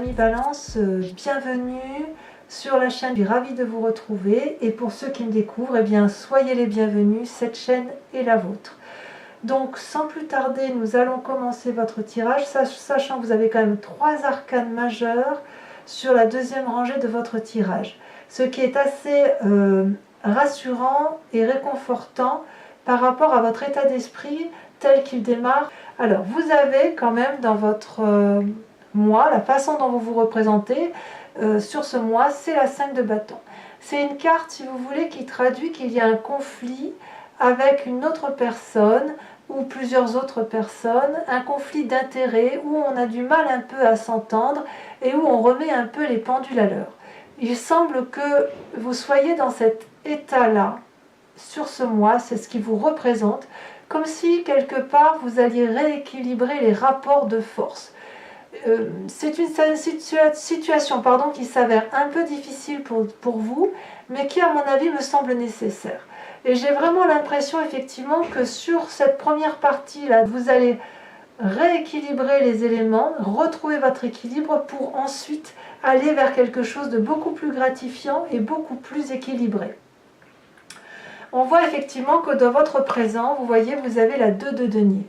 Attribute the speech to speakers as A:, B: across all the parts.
A: Amis Balance, bienvenue sur la chaîne, je suis ravie de vous retrouver et pour ceux qui me découvrent, eh bien, soyez les bienvenus, cette chaîne est la vôtre. Donc sans plus tarder, nous allons commencer votre tirage, sachant que vous avez quand même 3 arcanes majeures sur la deuxième rangée de votre tirage, ce qui est assez rassurant et réconfortant par rapport à votre état d'esprit tel qu'il démarre. Alors vous avez quand même dans votre mois, la façon dont vous vous représentez sur ce mois, c'est la 5 de bâton. C'est une carte, si vous voulez, qui traduit qu'il y a un conflit avec une autre personne ou plusieurs autres personnes, un conflit d'intérêts où on a du mal un peu à s'entendre et où on remet un peu les pendules à l'heure. Il semble que vous soyez dans cet état-là sur ce mois, c'est ce qui vous représente, comme si quelque part vous alliez rééquilibrer les rapports de force. C'est une situation qui s'avère un peu difficile pour vous, mais qui à mon avis me semble nécessaire. Et j'ai vraiment l'impression effectivement que sur cette première partie là, vous allez rééquilibrer les éléments, retrouver votre équilibre pour ensuite aller vers quelque chose de beaucoup plus gratifiant et beaucoup plus équilibré. On voit effectivement que dans votre présent, vous voyez, vous avez la 2 de denier.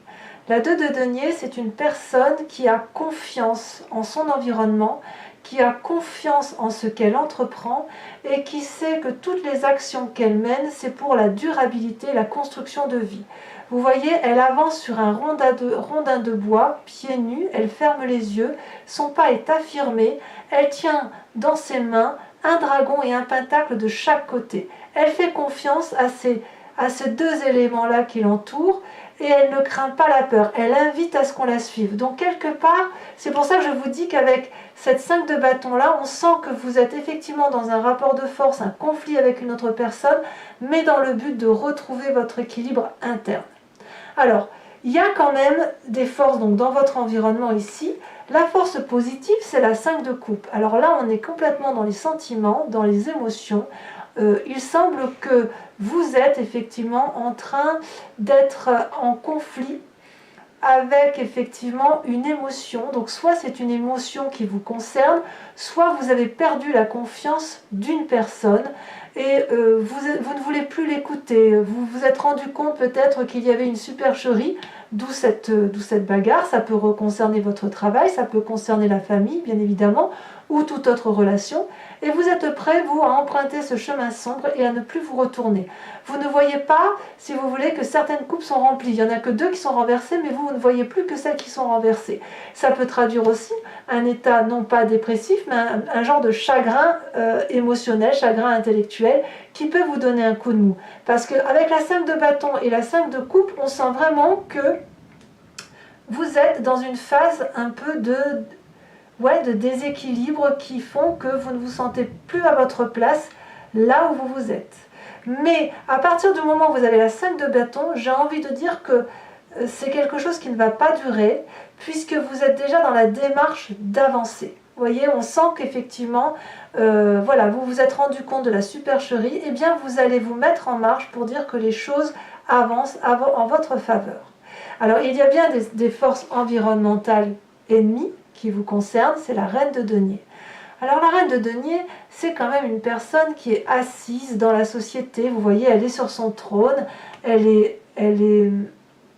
A: La 2 de denier, c'est une personne qui a confiance en son environnement, qui a confiance en ce qu'elle entreprend et qui sait que toutes les actions qu'elle mène, c'est pour la durabilité, la construction de vie. Vous voyez, elle avance sur un rondin de bois, pieds nus, elle ferme les yeux, son pas est affirmé, elle tient dans ses mains un dragon et un pentacle de chaque côté. Elle fait confiance à ces deux éléments-là qui l'entourent et elle ne craint pas la peur. Elle invite à ce qu'on la suive. Donc quelque part, c'est pour ça que je vous dis qu'avec cette 5 de bâton-là, on sent que vous êtes effectivement dans un rapport de force, un conflit avec une autre personne, mais dans le but de retrouver votre équilibre interne. Alors, il y a quand même des forces donc, dans votre environnement ici. La force positive, c'est la 5 de coupe. Alors là, on est complètement dans les sentiments, dans les émotions. Il semble que vous êtes effectivement en train d'être en conflit avec effectivement une émotion. Donc soit c'est une émotion qui vous concerne, soit vous avez perdu la confiance d'une personne et vous ne voulez plus l'écouter. Vous vous êtes rendu compte peut-être qu'il y avait une supercherie, d'où cette bagarre. Ça peut concerner votre travail, ça peut concerner la famille bien évidemment, ou toute autre relation. Et vous êtes prêt, vous, à emprunter ce chemin sombre et à ne plus vous retourner. Vous ne voyez pas, si vous voulez, que certaines coupes sont remplies. Il n'y en a que 2 qui sont renversées, mais vous ne voyez plus que celles qui sont renversées. Ça peut traduire aussi un état, non pas dépressif, mais un genre de chagrin émotionnel, chagrin intellectuel, qui peut vous donner un coup de mou. Parce qu'avec la 5 de bâton et la 5 de coupe, on sent vraiment que vous êtes dans une phase un peu de déséquilibre qui font que vous ne vous sentez plus à votre place là où vous êtes. Mais à partir du moment où vous avez la 5 de bâton, j'ai envie de dire que c'est quelque chose qui ne va pas durer puisque vous êtes déjà dans la démarche d'avancer. Vous voyez, on sent qu'effectivement, vous vous êtes rendu compte de la supercherie, et bien vous allez vous mettre en marche pour dire que les choses avancent en votre faveur. Alors il y a bien des forces environnementales ennemies qui vous concerne, c'est la reine de denier. Alors la reine de denier, c'est quand même une personne qui est assise dans la société. Vous voyez, elle est sur son trône, elle est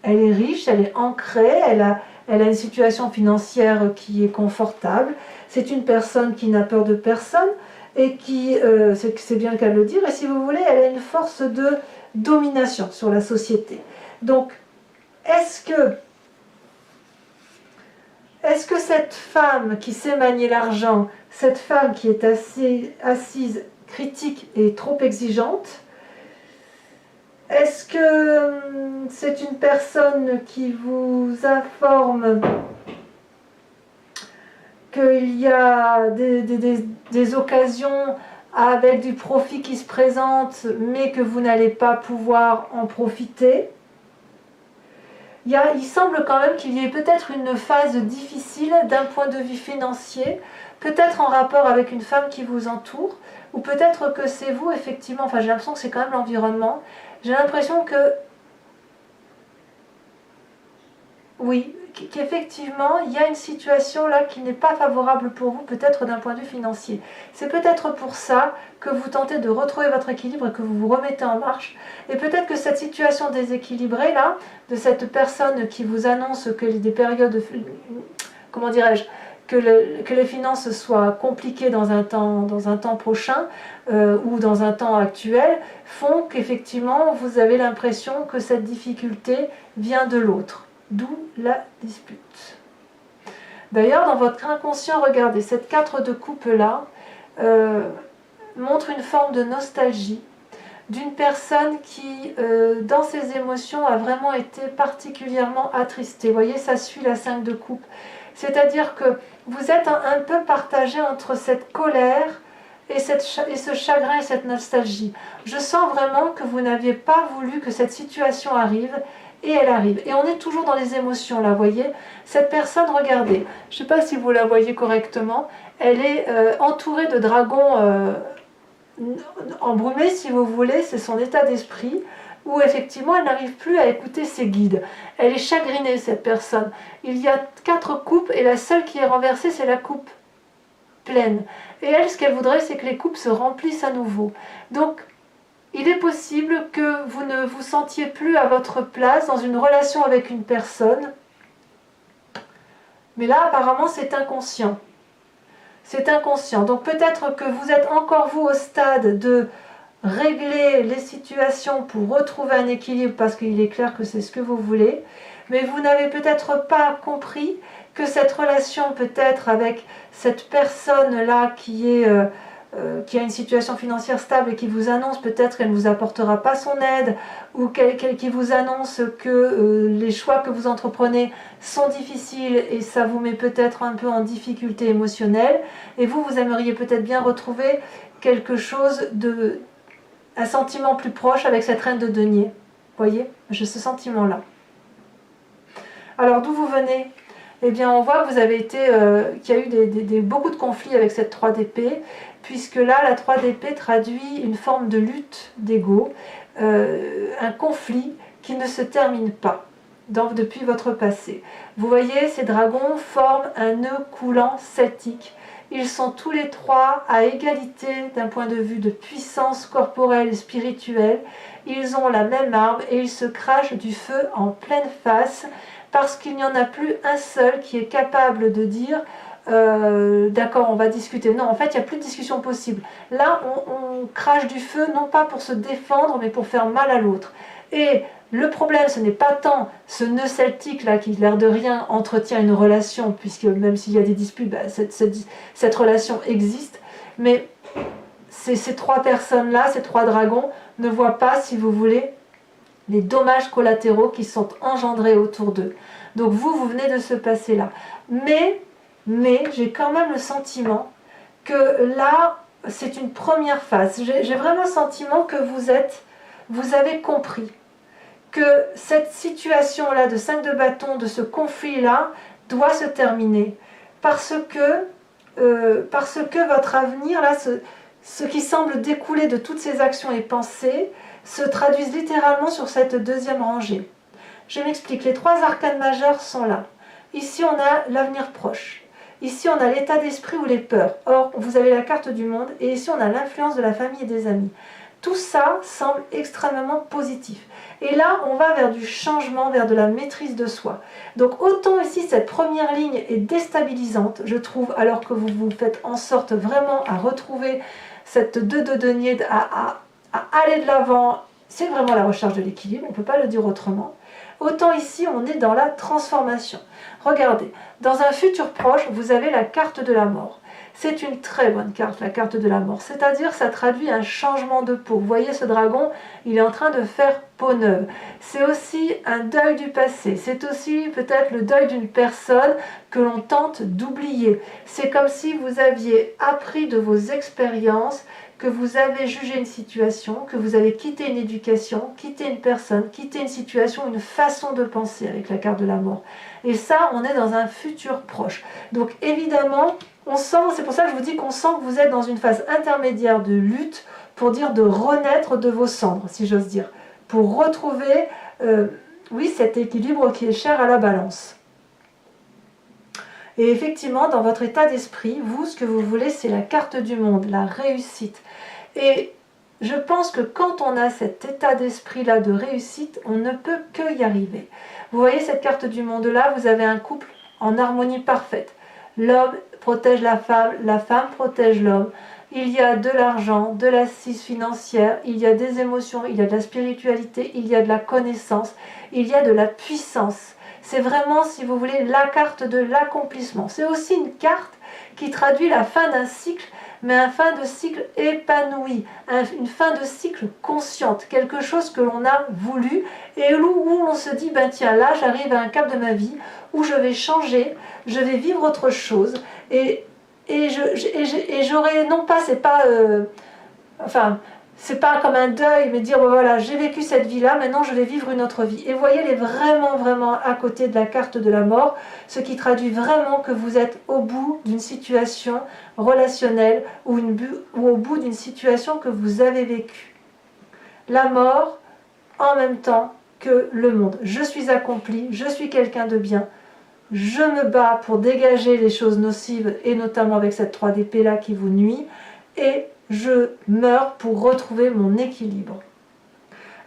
A: riche, elle est ancrée, elle a une situation financière qui est confortable. C'est une personne qui n'a peur de personne et qui, c'est bien le cas de le dire, et si vous voulez, elle a une force de domination sur la société. Donc, est-ce que cette femme qui sait manier l'argent, cette femme qui est assise, critique et trop exigeante, est-ce que c'est une personne qui vous informe qu'il y a des occasions avec du profit qui se présentent, mais que vous n'allez pas pouvoir en profiter ? Il semble quand même qu'il y ait peut-être une phase difficile d'un point de vue financier, peut-être en rapport avec une femme qui vous entoure, ou peut-être que c'est vous effectivement, j'ai l'impression que c'est quand même l'environnement, j'ai l'impression que, oui, qu'effectivement, il y a une situation là qui n'est pas favorable pour vous, peut-être d'un point de vue financier. C'est peut-être pour ça que vous tentez de retrouver votre équilibre et que vous vous remettez en marche. Et peut-être que cette situation déséquilibrée là, de cette personne qui vous annonce que des périodes, comment dirais-je, que les finances soient compliquées dans un temps prochain ou dans un temps actuel, font qu'effectivement vous avez l'impression que cette difficulté vient de l'autre. D'où la dispute. D'ailleurs, dans votre inconscient, regardez, cette 4 de coupe là montre une forme de nostalgie d'une personne qui, dans ses émotions, a vraiment été particulièrement attristée. Vous voyez, ça suit la 5 de coupe. C'est-à-dire que vous êtes un peu partagé entre cette colère et ce chagrin et cette nostalgie. Je sens vraiment que vous n'aviez pas voulu que cette situation arrive, et elle arrive. Et on est toujours dans les émotions là, vous voyez. Cette personne, regardez, je ne sais pas si vous la voyez correctement, elle est entourée de dragons embrumés, si vous voulez, c'est son état d'esprit, où effectivement elle n'arrive plus à écouter ses guides. Elle est chagrinée, cette personne. Il y a 4 coupes et la seule qui est renversée, c'est la coupe pleine. Et elle, ce qu'elle voudrait, c'est que les coupes se remplissent à nouveau. Donc, il est possible que vous ne vous sentiez plus à votre place dans une relation avec une personne. Mais là, apparemment, c'est inconscient. C'est inconscient. Donc peut-être que vous êtes encore, vous, au stade de régler les situations pour retrouver un équilibre, parce qu'il est clair que c'est ce que vous voulez. Mais vous n'avez peut-être pas compris que cette relation, peut-être avec cette personne-là qui a une situation financière stable et qui vous annonce peut-être qu'elle ne vous apportera pas son aide, ou qui vous annonce que les choix que vous entreprenez sont difficiles et ça vous met peut-être un peu en difficulté émotionnelle, et vous aimeriez peut-être bien retrouver quelque chose un sentiment plus proche avec cette reine de denier. Vous voyez, j'ai ce sentiment-là. Alors d'où vous venez ? Eh bien, on voit que vous avez été, qu'il y a eu beaucoup de conflits avec cette 3 d'épée, puisque là, la 3 d'épée traduit une forme de lutte d'ego, un conflit qui ne se termine pas depuis votre passé. Vous voyez, ces dragons forment un nœud coulant celtique. Ils sont tous les 3 à égalité d'un point de vue de puissance corporelle et spirituelle. Ils ont la même arme et ils se crachent du feu en pleine face, parce qu'il n'y en a plus un seul qui est capable de dire d'accord, on va discuter. Non, en fait, il n'y a plus de discussion possible. Là, on crache du feu, non pas pour se défendre, mais pour faire mal à l'autre. Et le problème, ce n'est pas tant ce nœud celtique là qui, l'air de rien, entretient une relation, puisque même s'il y a des disputes, bah, cette relation existe, mais ces 3 personnes-là, ces 3 dragons, ne voient pas, si vous voulez, les dommages collatéraux qui sont engendrés autour d'eux. Donc vous venez de ce passé-là. Mais j'ai quand même le sentiment que là, c'est une première phase. J'ai vraiment le sentiment que vous avez compris que cette situation-là de 5 de bâton, de ce conflit-là, doit se terminer. Parce que votre avenir, là, ce qui semble découler de toutes ces actions et pensées, se traduisent littéralement sur cette deuxième rangée. Je m'explique, les 3 arcanes majeures sont là. Ici, on a l'avenir proche. Ici, on a l'état d'esprit ou les peurs. Or, vous avez la carte du monde. Et ici, on a l'influence de la famille et des amis. Tout ça semble extrêmement positif. Et là, on va vers du changement, vers de la maîtrise de soi. Donc, autant ici, cette première ligne est déstabilisante, je trouve, alors que vous faites en sorte vraiment à retrouver cette 2 de denier, à aller de l'avant. C'est vraiment la recherche de l'équilibre, on ne peut pas le dire autrement. Autant ici, on est dans la transformation. Regardez, dans un futur proche, vous avez la carte de la mort. C'est une très bonne carte, la carte de la mort. C'est-à-dire, ça traduit un changement de peau. Vous voyez, ce dragon, il est en train de faire peau neuve. C'est aussi un deuil du passé. C'est aussi peut-être le deuil d'une personne que l'on tente d'oublier. C'est comme si vous aviez appris de vos expériences, que vous avez jugé une situation, que vous avez quitté une éducation, quitté une personne, quitté une situation, une façon de penser avec la carte de la mort. Et ça, on est dans un futur proche. Donc évidemment, on sent, c'est pour ça que je vous dis qu'on sent que vous êtes dans une phase intermédiaire de lutte, pour dire de renaître de vos cendres, si j'ose dire, pour retrouver, oui, cet équilibre qui est cher à la balance. Et effectivement, dans votre état d'esprit, vous, ce que vous voulez, c'est la carte du monde, la réussite. Et je pense que quand on a cet état d'esprit-là de réussite, on ne peut que y arriver. Vous voyez cette carte du monde-là, vous avez un couple en harmonie parfaite. L'homme protège la femme protège l'homme. Il y a de l'argent, de l'assise financière, il y a des émotions, il y a de la spiritualité, il y a de la connaissance, il y a de la puissance. C'est vraiment, si vous voulez, la carte de l'accomplissement. C'est aussi une carte qui traduit la fin d'un cycle, mais une fin de cycle épanoui, une fin de cycle consciente, quelque chose que l'on a voulu et où on se dit, ben tiens, là j'arrive à un cap de ma vie où je vais changer, je vais vivre autre chose et j'aurais, non pas, c'est pas, c'est pas comme un deuil, mais dire, voilà, j'ai vécu cette vie-là, maintenant je vais vivre une autre vie. Et vous voyez, elle est vraiment, vraiment à côté de la carte de la mort, ce qui traduit vraiment que vous êtes au bout d'une situation relationnelle ou au bout d'une situation que vous avez vécue. La mort, en même temps que le monde. Je suis accompli, je suis quelqu'un de bien. Je me bats pour dégager les choses nocives, et notamment avec cette 3 d'épée là qui vous nuit, et je meurs pour retrouver mon équilibre.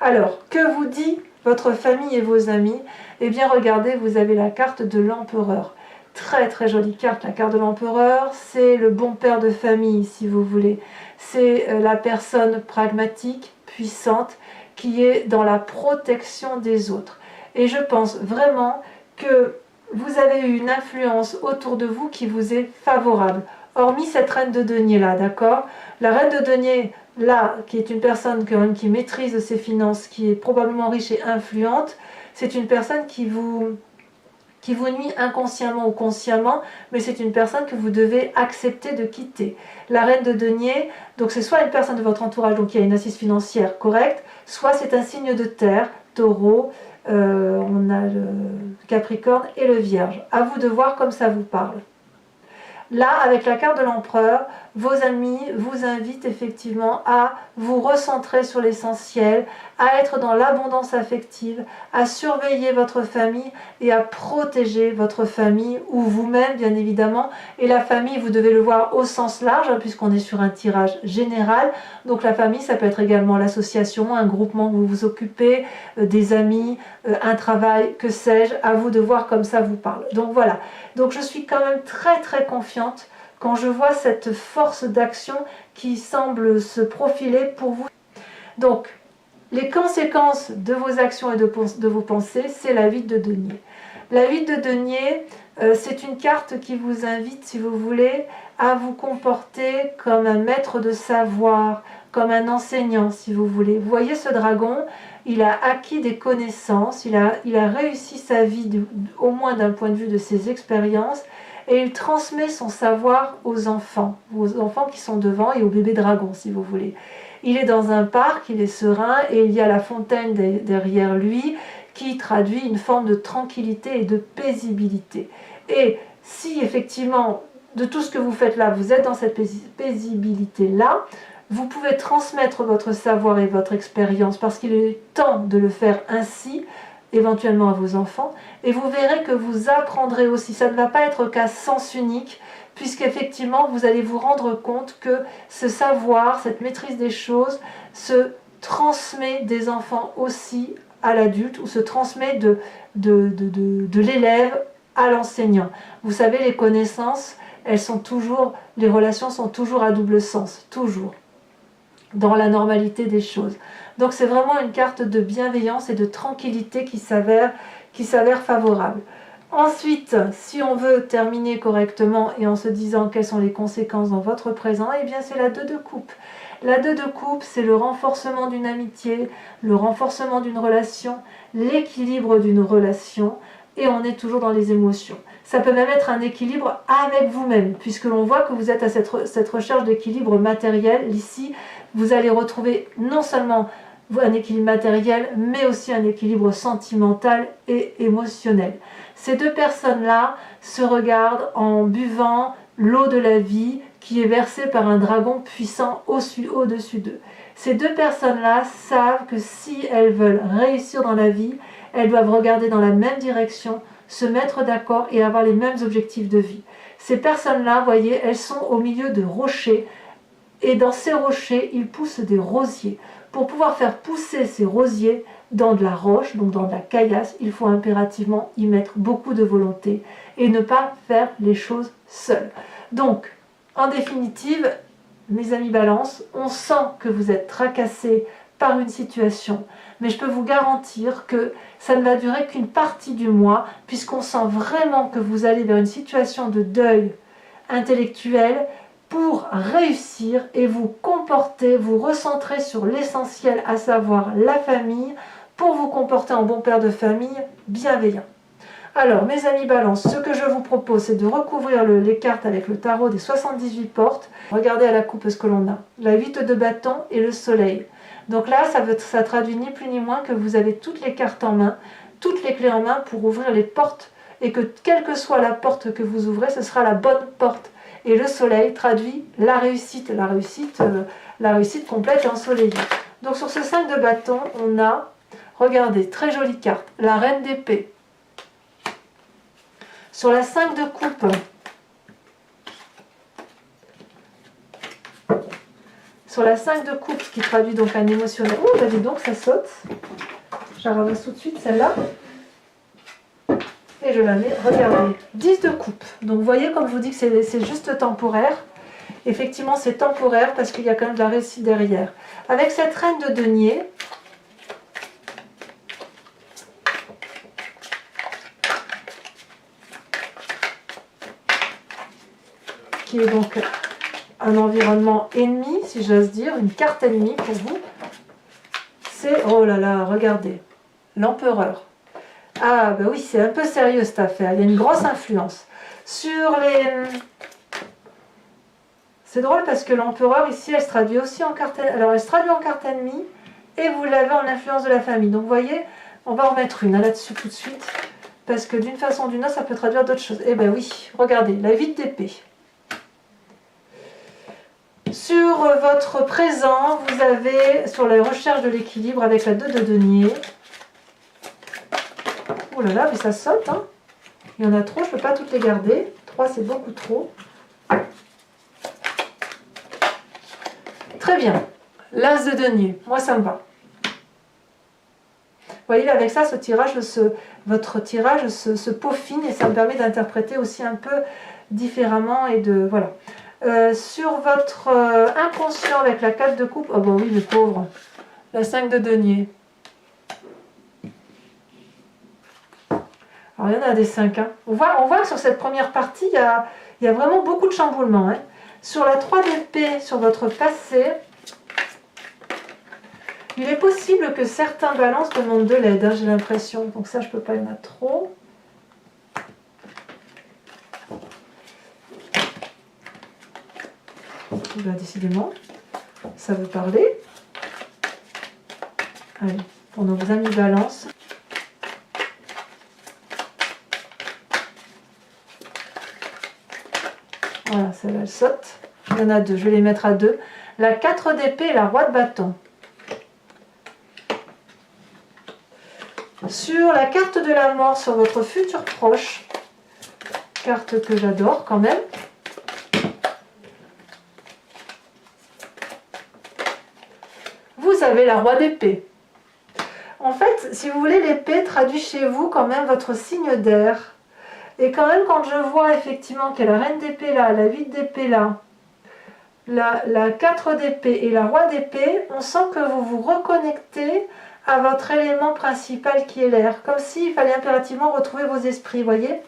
A: Alors, que vous dit votre famille et vos amis? Eh bien, regardez, vous avez la carte de l'empereur. Très très jolie carte, la carte de l'empereur, c'est le bon père de famille, si vous voulez. C'est la personne pragmatique, puissante, qui est dans la protection des autres. Et je pense vraiment que vous avez eu une influence autour de vous qui vous est favorable. Hormis cette reine de denier là, d'accord? La reine de denier là, qui est une personne quand même qui maîtrise ses finances, qui est probablement riche et influente, c'est une personne qui vous nuit inconsciemment ou consciemment, mais c'est une personne que vous devez accepter de quitter. La reine de denier, donc c'est soit une personne de votre entourage donc qui a une assise financière correcte, soit c'est un signe de terre, taureau, on a le Capricorne et le Vierge. À vous de voir comme ça vous parle. Là, avec la carte de l'empereur, vos amis vous invitent effectivement à vous recentrer sur l'essentiel, à être dans l'abondance affective, à surveiller votre famille et à protéger votre famille ou vous-même bien évidemment. Et la famille, vous devez le voir au sens large puisqu'on est sur un tirage général. Donc la famille, ça peut être également l'association, un groupement où vous vous occupez, des amis, un travail, que sais-je, à vous de voir comme ça vous parle. Donc voilà, donc je suis quand même très très confiante quand je vois cette force d'action qui semble se profiler pour vous. Donc, les conséquences de vos actions et de vos pensées, c'est la 8 de denier. La 8 de denier, c'est une carte qui vous invite, si vous voulez, à vous comporter comme un maître de savoir, comme un enseignant, si vous voulez. Vous voyez ce dragon, il a acquis des connaissances, il a réussi sa vie, au moins d'un point de vue de ses expériences, et il transmet son savoir aux enfants qui sont devant et aux bébés dragons, si vous voulez. Il est dans un parc, il est serein, et il y a la fontaine derrière lui qui traduit une forme de tranquillité et de paisibilité. Et si effectivement, de tout ce que vous faites là, vous êtes dans cette paisibilité-là, vous pouvez transmettre votre savoir et votre expérience parce qu'il est temps de le faire ainsi, éventuellement à vos enfants, et vous verrez que vous apprendrez aussi. Ça ne va pas être qu'à sens unique, puisqu'effectivement vous allez vous rendre compte que ce savoir, cette maîtrise des choses se transmet des enfants aussi à l'adulte, ou se transmet de l'élève à l'enseignant. Vous savez, les connaissances, les relations sont toujours à double sens, toujours, dans la normalité des choses. Donc c'est vraiment une carte de bienveillance et de tranquillité qui s'avère favorable. Ensuite, si on veut terminer correctement et en se disant quelles sont les conséquences dans votre présent, eh bien c'est la 2 de coupe. La 2 de coupe, c'est le renforcement d'une amitié, le renforcement d'une relation, l'équilibre d'une relation, et on est toujours dans les émotions. Ça peut même être un équilibre avec vous-même, puisque l'on voit que vous êtes à cette recherche d'équilibre matériel. Ici, vous allez retrouver non seulement un équilibre matériel, mais aussi un équilibre sentimental et émotionnel. Ces deux personnes-là se regardent en buvant l'eau de la vie qui est versée par un dragon puissant au-dessus d'eux. Ces deux personnes-là savent que si elles veulent réussir dans la vie, elles doivent regarder dans la même direction, se mettre d'accord et avoir les mêmes objectifs de vie. Ces personnes-là, vous voyez, elles sont au milieu de rochers, et dans ces rochers, ils poussent des rosiers. Pour pouvoir faire pousser ces rosiers dans de la roche, donc dans de la caillasse, il faut impérativement y mettre beaucoup de volonté et ne pas faire les choses seuls. Donc, en définitive, mes amis Balance, on sent que vous êtes tracassés par une situation, mais je peux vous garantir que ça ne va durer qu'une partie du mois, puisqu'on sent vraiment que vous allez vers une situation de deuil intellectuel pour réussir et vous comporter, vous recentrer sur l'essentiel, à savoir la famille, pour vous comporter en bon père de famille bienveillant. Alors, mes amis Balance, ce que je vous propose, c'est de recouvrir les cartes avec le tarot des 78 portes. Regardez à la coupe ce que l'on a. La 8 de bâton et le soleil. Donc là, ça traduit ni plus ni moins que vous avez toutes les cartes en main, toutes les clés en main pour ouvrir les portes, et que quelle que soit la porte que vous ouvrez, ce sera la bonne porte. Et le soleil traduit la réussite complète et ensoleillée. Donc sur ce 5 de bâton, on a, regardez, très jolie carte, la reine d'épée. Sur la 5 de coupe, qui traduit donc un émotionnel. Oh, bah dis donc, ça saute. Je la ramasse tout de suite, celle-là. Et je la mets, regardez, 10 de coupe. Donc vous voyez, comme je vous dis que c'est juste temporaire. Effectivement, c'est temporaire parce qu'il y a quand même de la réussite derrière. Avec cette reine de denier, qui est donc un environnement ennemi, si j'ose dire, une carte ennemie pour vous, c'est, oh là là, regardez, l'empereur. Ah ben oui, c'est un peu sérieux cette affaire, il y a une grosse influence. Sur les... C'est drôle parce que l'empereur ici, elle se traduit aussi en carte... Alors elle se traduit en carte ennemie, et vous l'avez en influence de la famille. Donc vous voyez, on va en remettre une là-dessus tout de suite, parce que d'une façon ou d'une autre, ça peut traduire d'autres choses. Eh ben oui, regardez, la 8 d'épée. Sur votre présent, vous avez sur la recherche de l'équilibre avec la 2 de denier. Oh là là, mais ça saute, hein. Il y en a trop, je ne peux pas toutes les garder. 3, c'est beaucoup trop. Très bien. L'as de denier, moi ça me va. Vous voyez, là, avec ça, votre tirage se peaufine et ça me permet d'interpréter aussi un peu différemment et de... Voilà. Sur votre inconscient avec la 4 de coupe, oh bon oui, le pauvre, la 5 de denier. Alors il y en a des 5. Hein. On voit que sur cette première partie, il y a vraiment beaucoup de chamboulements. Hein. Sur la 3 d'épée, sur votre passé, il est possible que certains balances demandent de l'aide, hein, j'ai l'impression. Donc ça, je ne peux pas y en avoir trop. Là, décidément, ça veut parler. Allez, pour nos amis Balance. Voilà, celle-là, elle saute. Il y en a 2, je vais les mettre à 2. La 4 d'épée et la roi de bâton. Sur la carte de la mort, sur votre futur proche, carte que j'adore quand même. Vous avez la roi d'épée. En fait, si vous voulez, l'épée traduit chez vous quand même votre signe d'air. Et quand même, quand je vois effectivement qu'il y a la reine d'épée là, la 8 d'épée là, la 4 d'épée et la roi d'épée, on sent que vous vous reconnectez à votre élément principal qui est l'air. Comme s'il fallait impérativement retrouver vos esprits, voyez.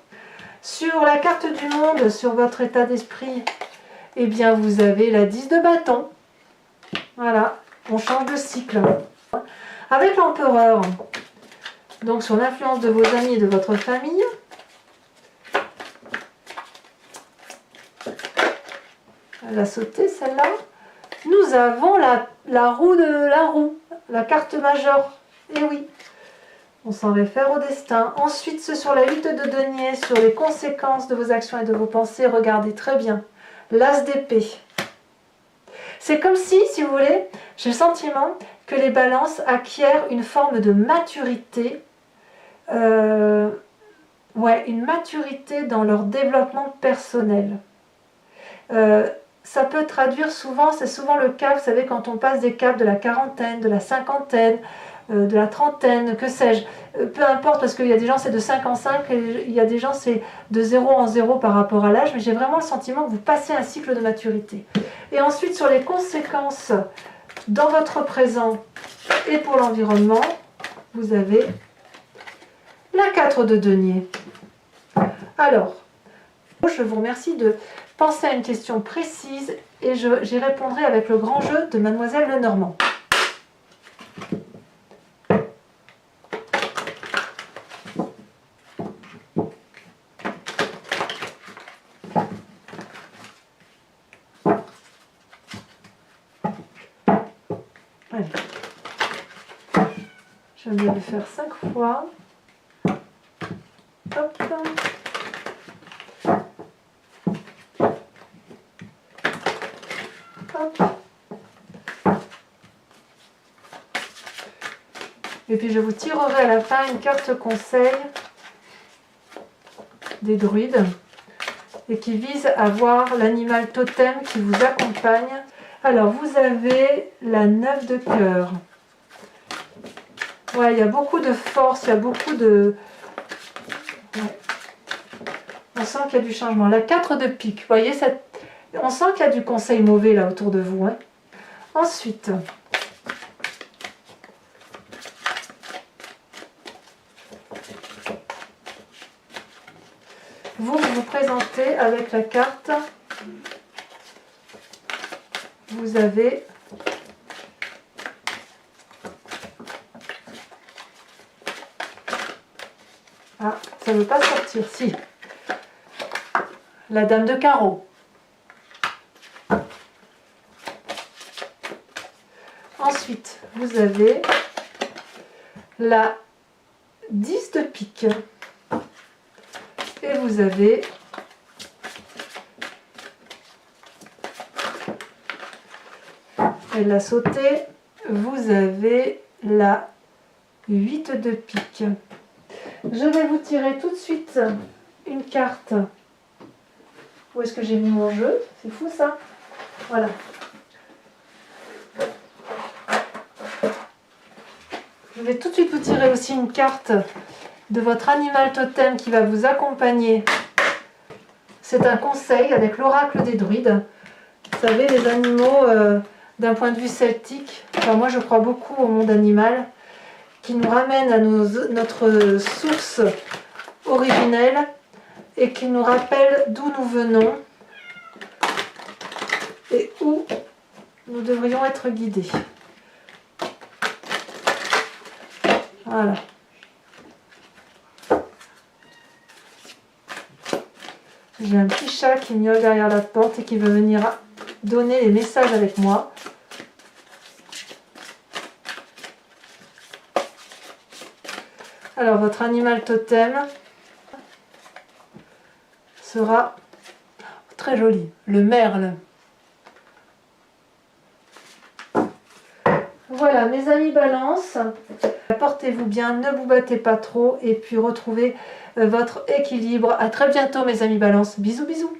A: Sur la carte du monde, sur votre état d'esprit, eh bien vous avez la 10 de bâton. Voilà, on change de cycle. Avec l'empereur, donc sur l'influence de vos amis et de votre famille, elle a sauté celle-là. Nous avons la roue de la roue, la carte majeure. Et oui, on s'en réfère au destin. Ensuite, ce sur la 8 de denier, sur les conséquences de vos actions et de vos pensées, regardez très bien. L'as d'épée. C'est comme si vous voulez, j'ai le sentiment que les balances acquièrent une forme de maturité. Vous ouais, une maturité dans leur développement personnel. Ça peut traduire souvent, c'est souvent le cas, vous savez, quand on passe des caps de la quarantaine, de la cinquantaine, de la trentaine, que sais-je, peu importe, parce qu'il y a des gens c'est de 5 en 5, et il y a des gens c'est de 0 en 0 par rapport à l'âge, mais j'ai vraiment le sentiment que vous passez un cycle de maturité. Et ensuite, sur les conséquences dans votre présent et pour l'environnement, vous avez la 4 de denier. Alors, je vous remercie de penser à une question précise et j'y répondrai avec le grand jeu de Mademoiselle Lenormand. Allez. Je vais le faire 5 fois. Hop. Hop. Et puis je vous tirerai à la fin une carte conseil des druides et qui vise à voir l'animal totem qui vous accompagne. Alors vous avez la 9 de cœur. Ouais, il y a beaucoup de force, il y a beaucoup de... Ouais. On sent qu'il y a du changement. La 4 de pique, vous voyez, on sent qu'il y a du conseil mauvais là autour de vous. Hein. Ensuite, vous vous présentez avec la carte. Vous avez ah, ça ne veut pas sortir, si. La dame de carreau. Ensuite, vous avez la 10 de pique. Et vous avez elle l'a sauté. Vous avez la 8 de pique. Je vais vous tirer tout de suite une carte. Où est-ce que j'ai mis mon jeu? C'est fou ça. Voilà. Je vais tout de suite vous tirer aussi une carte de votre animal totem qui va vous accompagner. C'est un conseil avec l'oracle des druides. Vous savez, les animaux, d'un point de vue celtique, enfin, moi je crois beaucoup au monde animal, qui nous ramène à notre source originelle et qui nous rappelle d'où nous venons et où nous devrions être guidés. Voilà. J'ai un petit chat qui miaule derrière la porte et qui veut venir donner les messages avec moi. Alors, votre animal totem sera très joli, le merle. Voilà, mes amis Balance, portez-vous bien, ne vous battez pas trop et puis retrouvez votre équilibre. À très bientôt mes amis Balance. Bisous, bisous.